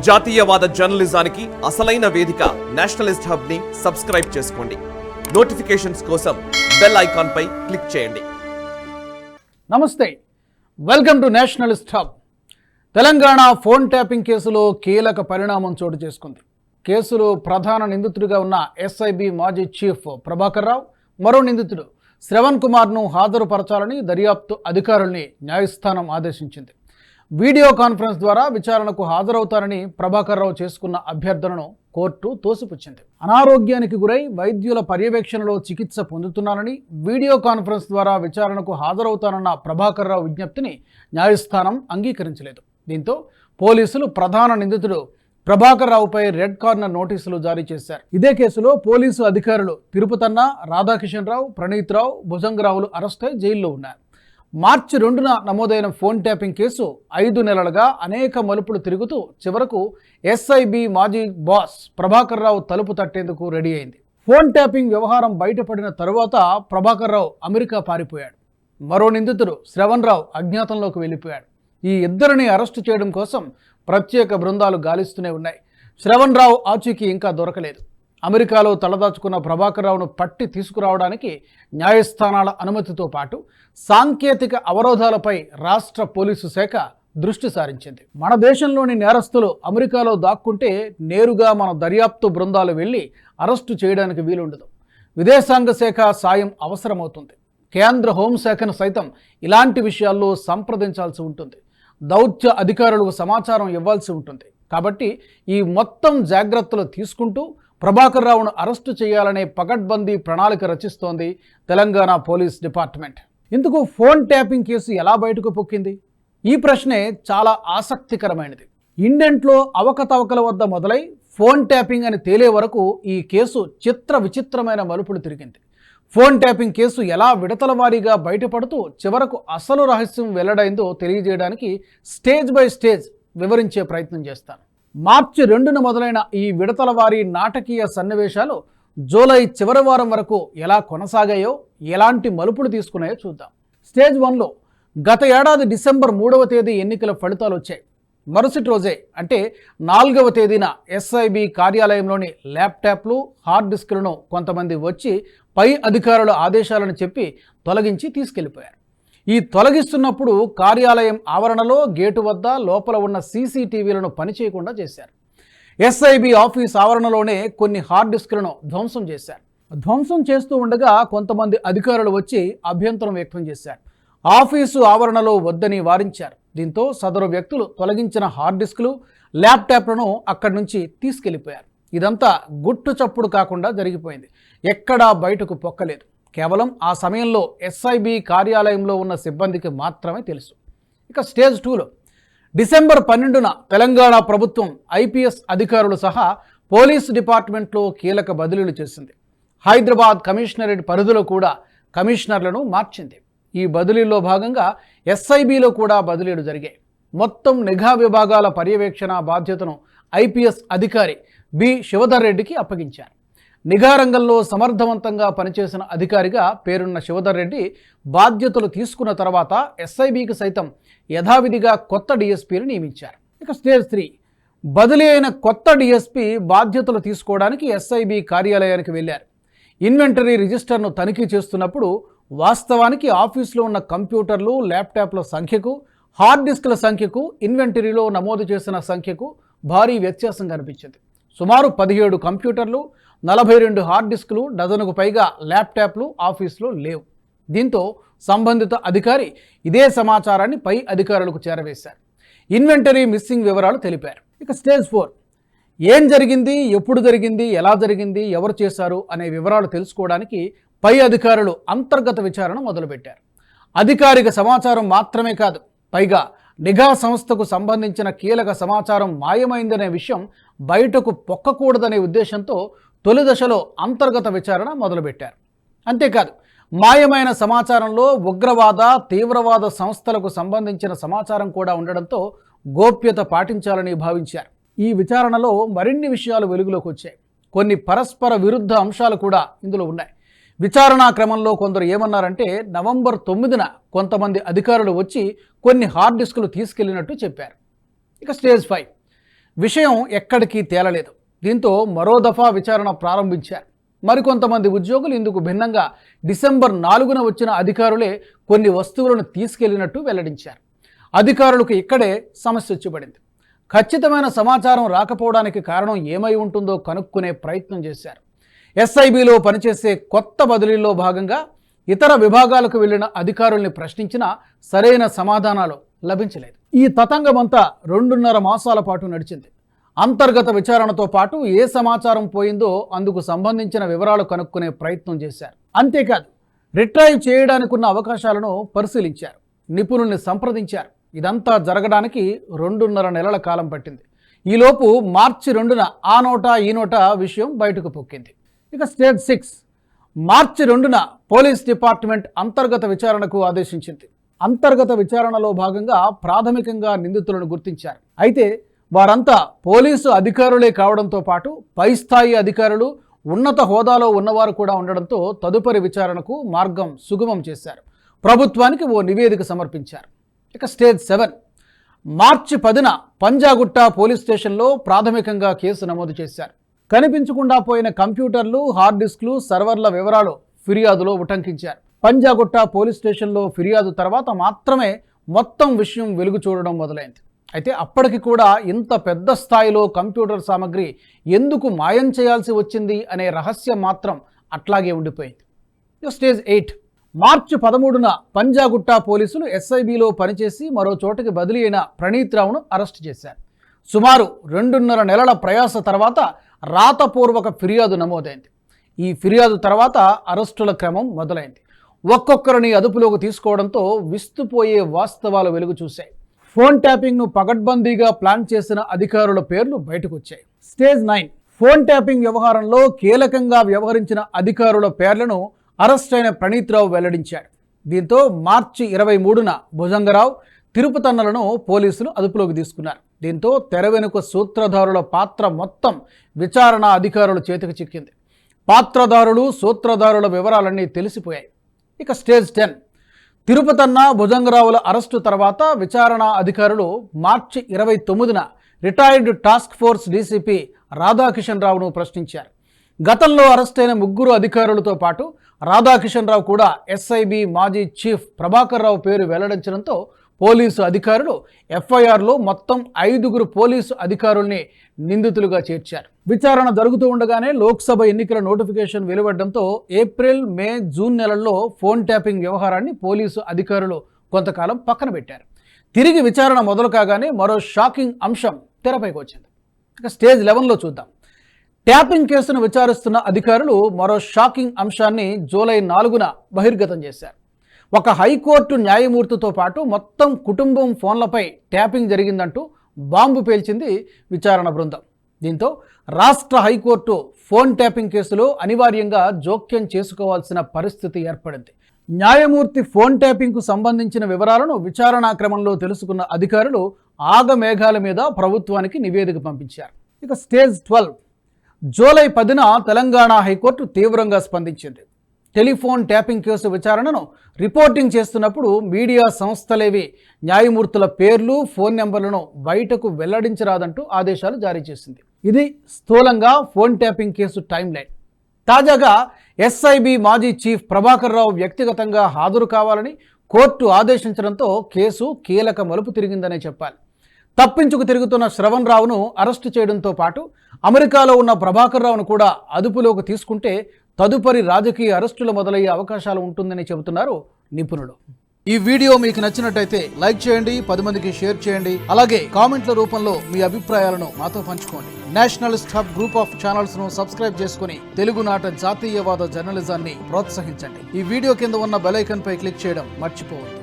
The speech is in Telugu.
జాతీయవాద జర్నలిజానికి అసలైన వేదిక నేషనలిస్ట్ హబ్ ని సబ్స్క్రైబ్ చేసుకోండి. నోటిఫికేషన్స్ కోసం బెల్ ఐకాన్ పై క్లిక్ చేయండి. నమస్తే, welcome to Nationalist hub. Telangana phone tapping కేసులో కీలక పరిణామం చోటు చేసుకుంది. కేసులో ప్రధాన నిందితుడిగా ఉన్న ఎస్ఐబి మాజీ చీఫ్ ప్రభాకర్ రావు, మరో నిందితుడు శ్రవణ్ కుమార్ను హాజరుపరచాలని దర్యాప్తు అధికారుల్ని న్యాయస్థానం ఆదేశించింది. వీడియో కాన్ఫరెన్స్ ద్వారా విచారణకు హాజరవుతారని ప్రభాకర్ రావు చేసుకున్న అభ్యర్థనను కోర్టు తోసిపుచ్చింది. అనారోగ్యానికి గురై వైద్యుల పర్యవేక్షణలో చికిత్స పొందుతున్నానని, వీడియో కాన్ఫరెన్స్ ద్వారా విచారణకు హాజరవుతానన్న ప్రభాకర్ రావు విజ్ఞప్తిని న్యాయస్థానం అంగీకరించలేదు. దీంతో పోలీసులు ప్రధాన నిందితుడు ప్రభాకర్ రావుపై రెడ్ కార్నర్ నోటీసులు జారీ చేశారు. ఇదే కేసులో పోలీసు అధికారులు తిరుపతన్న, రాధాకిషన్ రావు, ప్రణీత్ రావు, భుజంగరావులు అరెస్ట్ అయి జైల్లో ఉన్నారు. మార్చి 2న నమోదైన ఫోన్ ట్యాపింగ్ కేసు 5 నెలలుగా అనేక మలుపులు తిరుగుతూ చివరకు ఎస్ఐబి మాజీ బాస్ ప్రభాకర్ రావు తలుపు తట్టేందుకు రెడీ అయింది. ఫోన్ ట్యాపింగ్ వ్యవహారం బయటపడిన తరువాత ప్రభాకర్ రావు అమెరికా పారిపోయాడు. మరో నిందితుడు శ్రవణ్ రావు అజ్ఞాతంలోకి వెళ్ళిపోయాడు. ఈ ఇద్దరిని అరెస్టు చేయడం కోసం ప్రత్యేక బృందాలు గాలిస్తూనే ఉన్నాయి. శ్రవణ్ రావు ఆచూకీ ఇంకా దొరకలేదు. అమెరికాలో తలదాచుకున్న ప్రభాకర్ రావును పట్టి తీసుకురావడానికి న్యాయస్థానాల అనుమతితో పాటు సాంకేతిక అవరోధాలపై రాష్ట్ర పోలీసు శాఖ దృష్టి సారించింది. మన దేశంలోని నేరస్తులు అమెరికాలో దాక్కుంటే నేరుగా మన దర్యాప్తు బృందాలు వెళ్ళి అరెస్టు చేయడానికి వీలుండదు. విదేశాంగ శాఖ సాయం అవసరమవుతుంది. కేంద్ర హోంశాఖను సైతం ఇలాంటి విషయాల్లో సంప్రదించాల్సి ఉంటుంది. దౌత్య అధికారులకు సమాచారం ఇవ్వాల్సి ఉంటుంది. కాబట్టి ఈ మొత్తం జాగ్రత్తలు తీసుకుంటూ ప్రభాకర్ రావును అరెస్టు చేయాలనే పకడ్బందీ ప్రణాళిక రచిస్తోంది తెలంగాణ పోలీస్ డిపార్ట్మెంట్. ఇందుకు ఫోన్ ట్యాపింగ్ కేసు ఎలా బయటకు పొక్కింది? ఈ ప్రశ్నే చాలా ఆసక్తికరమైనది. ఇండెంట్లో అవకతవకల వద్ద మొదలై ఫోన్ ట్యాపింగ్ అని తేలే వరకు ఈ కేసు విచిత్రమైన మలుపులు తిరిగింది. ఫోన్ ట్యాపింగ్ కేసు ఎలా విడతల వారీగా బయటపడుతూ చివరకు అసలు రహస్యం వెల్లడైందో తెలియజేయడానికి స్టేజ్ బై స్టేజ్ వివరించే ప్రయత్నం చేస్తాను. మార్చి 2న మొదలైన ఈ విడతల వారీ నాటకీయ సన్నివేశాలు జూలై చివరి వారం వరకు ఎలా కొనసాగాయో, ఎలాంటి మలుపులు తీసుకున్నాయో చూద్దాం. స్టేజ్ 1లో గత ఏడాది డిసెంబర్ 3వ తేదీ ఎన్నికల ఫలితాలు వచ్చాయి. మరుసటి రోజే అంటే 4వ తేదీన ఎస్ఐబి కార్యాలయంలోని ల్యాప్టాప్లు, హార్డ్ డిస్కులను కొంతమంది వచ్చి పై అధికారుల ఆదేశాలను చెప్పి తొలగించి తీసుకెళ్లిపోయారు. ఈ తొలగిస్తున్నప్పుడు కార్యాలయం ఆవరణలో గేటు వద్ద లోపల ఉన్న సీసీటీవీలను పనిచేయకుండా చేశారు. ఎస్ఐబి ఆఫీస్ ఆవరణలోనే కొన్ని హార్డ్ డిస్కులను ధ్వంసం చేశారు. ధ్వంసం చేస్తూ ఉండగా కొంతమంది అధికారులు వచ్చి అభ్యంతరం వ్యక్తం చేశారు. ఆఫీసు ఆవరణలో వద్దని వారించారు. దీంతో సదరు వ్యక్తులు తొలగించిన హార్డ్ డిస్కులు, ల్యాప్టాప్లను అక్కడి నుంచి తీసుకెళ్లిపోయారు. ఇదంతా గుట్టు చప్పుడు కాకుండా జరిగిపోయింది. ఎక్కడా బయటకు పొక్కలేదు. కేవలం ఆ సమయంలో ఎస్ఐబి కార్యాలయంలో ఉన్న సిబ్బందికి మాత్రమే తెలుసు. ఇక స్టేజ్ 2లో డిసెంబర్ 12న తెలంగాణ ప్రభుత్వం ఐపీఎస్ అధికారులు సహా పోలీసు డిపార్ట్మెంట్లో కీలక బదిలీలు చేసింది. హైదరాబాద్ కమిషనరేట్ పరిధిలో కూడా కమిషనర్లను మార్చింది. ఈ బదిలీలో భాగంగా ఎస్ఐబిలో కూడా బదిలీలు జరిగాయి. మొత్తం నిఘా విభాగాల పర్యవేక్షణ బాధ్యతను ఐపీఎస్ అధికారి బి శివధర్ రెడ్డికి అప్పగించారు. నిఘా రంగంలో సమర్థవంతంగా పనిచేసిన అధికారిగా పేరున్న శివధర్ రెడ్డి బాధ్యతలు తీసుకున్న తర్వాత ఎస్ఐబికి సైతం యథావిధిగా కొత్త డిఎస్పీని నియమించారు. ఇక స్టేజ్ 3 బదిలీ అయిన కొత్త డిఎస్పీ బాధ్యతలు తీసుకోవడానికి ఎస్ఐబి కార్యాలయానికి వెళ్ళారు. ఇన్వెంటరీ రిజిస్టర్ను తనిఖీ చేస్తున్నప్పుడు వాస్తవానికి ఆఫీసులో ఉన్న కంప్యూటర్లు, ల్యాప్టాప్ల సంఖ్యకు, హార్డ్ డిస్క్ల సంఖ్యకు, ఇన్వెంటరీలో నమోదు చేసిన సంఖ్యకు భారీ వ్యత్యాసం కనిపించింది. సుమారు 17 కంప్యూటర్లు, 42 హార్డ్ డిస్కులు, డజనుకు పైగా ల్యాప్టాప్లు ఆఫీసులో లేవు. దీంతో సంబంధిత అధికారి ఇదే సమాచారాన్ని పై అధికారులకు చేరవేశారు. ఇన్వెంటరీ మిస్సింగ్ వివరాలు తెలిపారు. ఇక స్టేజ్ 4 ఏం జరిగింది, ఎప్పుడు జరిగింది, ఎలా జరిగింది, ఎవరు చేశారు అనే వివరాలు తెలుసుకోవడానికి పై అధికారులు అంతర్గత విచారణ మొదలుపెట్టారు. అధికారిక సమాచారం మాత్రమే కాదు, పైగా నిఘా సంస్థకు సంబంధించిన కీలక సమాచారం మాయమైందనే విషయం బయటకు పొక్కకూడదనే ఉద్దేశంతో తొలి దశలో అంతర్గత విచారణ మొదలుపెట్టారు. అంతేకాదు, మాయమైన సమాచారంలో ఉగ్రవాద, తీవ్రవాద సంస్థలకు సంబంధించిన సమాచారం కూడా ఉండడంతో గోప్యత పాటించాలని భావించారు. ఈ విచారణలో మరిన్ని విషయాలు వెలుగులోకి వచ్చాయి. కొన్ని పరస్పర విరుద్ధ అంశాలు కూడా ఇందులో ఉన్నాయి. విచారణా క్రమంలో కొందరు ఏమన్నారంటే నవంబర్ 9న కొంతమంది అధికారులు వచ్చి కొన్ని హార్డ్ డిస్కులు తీసుకెళ్లినట్టు చెప్పారు. ఇక స్టేజ్ 5 విషయం ఎక్కడికి తేలలేదు. దీంతో మరో దఫా విచారణ ప్రారంభించారు. మరికొంతమంది ఉద్యోగులు ఇందుకు భిన్నంగా డిసెంబర్ 4న వచ్చిన అధికారులే కొన్ని వస్తువులను తీసుకెళ్లినట్టు వెల్లడించారు. అధికారులకు ఇక్కడే సమస్య వచ్చిపడింది. ఖచ్చితమైన సమాచారం రాకపోవడానికి కారణం ఏమై ఉంటుందో కనుక్కునే ప్రయత్నం చేశారు. ఎస్ఐబిలో పనిచేసే కొత్త బదిలీలో భాగంగా ఇతర విభాగాలకు వెళ్లిన అధికారుల్ని ప్రశ్నించినా సరైన సమాధానాలు లభించలేదు. ఈ తతంగమంతా 2.5 మాసాల పాటు నడిచింది. అంతర్గత విచారణతో పాటు ఏ సమాచారం పోయిందో అందుకు సంబంధించిన వివరాలు కనుక్కునే ప్రయత్నం చేశారు. అంతేకాదు, రిట్రైవ్ చేయడానికి ఉన్న అవకాశాలను పరిశీలించారు, నిపుణుల్ని సంప్రదించారు. ఇదంతా జరగడానికి 2.5 నెలల కాలం పట్టింది. ఈలోపు మార్చి 2న ఆ నోట ఈ నోట విషయం బయటకు పొక్కింది. ఇక స్టేజ్ 6 మార్చి 2న పోలీస్ డిపార్ట్మెంట్ అంతర్గత విచారణకు ఆదేశించింది. అంతర్గత విచారణలో భాగంగా ప్రాథమికంగా నిందితులను గుర్తించారు. అయితే వారంతా పోలీసు అధికారులే కావడంతో పాటు పై స్థాయి అధికారులు, ఉన్నత హోదాలో ఉన్నవారు కూడా ఉండడంతో తదుపరి విచారణకు మార్గం సుగమం చేశారు. ప్రభుత్వానికి ఓ నివేదిక సమర్పించారు. ఇక స్టేజ్ 7 మార్చి 10న పంజాగుట్ట పోలీస్ స్టేషన్లో ప్రాథమికంగా కేసు నమోదు చేశారు. కనిపించకుండా పోయిన కంప్యూటర్లు, హార్డ్ డిస్క్లు, సర్వర్ల వివరాలు ఫిర్యాదులో ఉటంకించారు. పంజాగుట్ట పోలీస్ స్టేషన్లో ఫిర్యాదు తర్వాత మాత్రమే మొత్తం విషయం వెలుగు చూడడం మొదలైంది. అయితే అప్పటికి కూడా ఇంత పెద్ద స్థాయిలో కంప్యూటర్ సామగ్రి ఎందుకు మాయం చేయాల్సి వచ్చింది అనే రహస్యం మాత్రం అట్లాగే ఉండిపోయింది. స్టేజ్ 8 మార్చి 13న పంజాగుట్ట పోలీసులు ఎస్ఐబిలో పనిచేసి మరో చోటకి బదిలీ అయిన ప్రణీత్ రావును అరెస్ట్ చేశారు. సుమారు 2.5 నెలల ప్రయాస తర్వాత రాతపూర్వక ఫిర్యాదు నమోదైంది. ఈ ఫిర్యాదు తర్వాత అరెస్టుల క్రమం మొదలైంది. ఒక్కొక్కరిని అదుపులోకి తీసుకోవడంతో విస్తుపోయే వాస్తవాలు వెలుగు చూశాయి. ఫోన్ ట్యాపింగ్ను పగడ్బందీగా ప్లాన్ చేసిన అధికారుల పేర్లు బయటకు వచ్చాయి. స్టేజ్ 9 ఫోన్ ట్యాపింగ్ వ్యవహారంలో కీలకంగా వ్యవహరించిన అధికారుల పేర్లను అరెస్ట్ అయిన ప్రణీత్ రావు వెల్లడించాడు. దీంతో మార్చి 23న భుజంగరావు, తిరుపతన్నలను పోలీసులు అదుపులోకి తీసుకున్నారు. దీంతో తెర వెనుక సూత్రధారుల పాత్ర మొత్తం విచారణ అధికారుల చేతికి చిక్కింది. పాత్రధారులు, సూత్రధారుల వివరాలన్నీ తెలిసిపోయాయి. ఇక స్టేజ్ 10 తిరుపతన్న, భుజంగరావుల అరెస్టు తర్వాత విచారణ అధికారులు మార్చి 29న retired task force DCP Radhakishan రావును ప్రశ్నించారు. గతంలో అరెస్టైన 3 అధికారులతో పాటు రాధాకిషన్ రావు కూడా ఎస్ఐబి మాజీ చీఫ్ ప్రభాకర్ రావు పేరు వెల్లడించడంతో పోలీసు అధికారులు ఎఫ్ఐఆర్లో మొత్తం 5 పోలీసు అధికారుల్ని నిందితులుగా చేర్చారు. విచారణ జరుగుతూ ఉండగానే లోక్సభ ఎన్నికల నోటిఫికేషన్ వెలువడడంతో ఏప్రిల్, మే, జూన్ నెలల్లో ఫోన్ ట్యాపింగ్ వ్యవహారాన్ని పోలీసు అధికారులు కొంతకాలం పక్కన పెట్టారు. తిరిగి విచారణ మొదలు కాగానే మరో షాకింగ్ అంశం తెరపైకి వచ్చింది. ఇక స్టేజ్ 11లో చూద్దాం. ట్యాపింగ్ కేసును విచారిస్తున్న అధికారులు మరో షాకింగ్ అంశాన్ని జూలై 4న బహిర్గతం చేశారు. ఒక హైకోర్టు న్యాయమూర్తితో పాటు మొత్తం కుటుంబం ఫోన్లపై ట్యాపింగ్ జరిగిందంటూ బాంబు పేల్చింది విచారణ బృందం. దీంతో రాష్ట్ర హైకోర్టు ఫోన్ ట్యాపింగ్ కేసులో అనివార్యంగా జోక్యం చేసుకోవాల్సిన పరిస్థితి ఏర్పడింది. న్యాయమూర్తి ఫోన్ ట్యాపింగ్కు సంబంధించిన వివరాలను విచారణా క్రమంలో తెలుసుకున్న అధికారులు ఆగమేఘాల మీద ప్రభుత్వానికి నివేదిక పంపించారు. ఇక స్టేజ్ 12 జూలై 10న తెలంగాణ హైకోర్టు తీవ్రంగా స్పందించింది. టెలిఫోన్ ట్యాపింగ్ కేసు విచారణను రిపోర్టింగ్ చేస్తున్నప్పుడు మీడియా సంస్థలేవి న్యాయమూర్తుల పేర్లు, ఫోన్ నెంబర్లను బయటకు వెల్లడించరాదంటూ ఆదేశాలు జారీ చేసింది. ఇది స్థూలంగా phone tapping case time line. తాజాగా ఎస్ఐబి మాజీ చీఫ్ ప్రభాకర్ రావు వ్యక్తిగతంగా హాజరు కావాలని కోర్టు ఆదేశించడంతో కేసు కీలక మలుపు తిరిగిందనే చెప్పాలి. తప్పించుకు తిరుగుతున్న శ్రవణ్ రావును అరెస్టు చేయడంతో పాటు అమెరికాలో ఉన్న ప్రభాకర్ రావును కూడా అదుపులోకి తీసుకుంటే తదుపరి రాజకీయ అరెస్టులు మొదలయ్యే అవకాశాలు ఉంటుందని చెబుతున్నారు నిపుణులు. ఈ వీడియో మీకు నచ్చినట్టయితే లైక్ చేయండి, 10 మందికి షేర్ చేయండి. అలాగే కామెంట్ల రూపంలో మీ అభిప్రాయాలను మాతో పంచుకోండి. Nationalist hub group of channels ను సబ్స్క్రైబ్ చేసుకుని తెలుగునాట జాతీయవాద జర్నలిజాన్ని ప్రోత్సహించండి. ఈ వీడియో కింద ఉన్న బెల్ ఐకాన్ పై క్లిక్ చేయడం మర్చిపోవద్దు.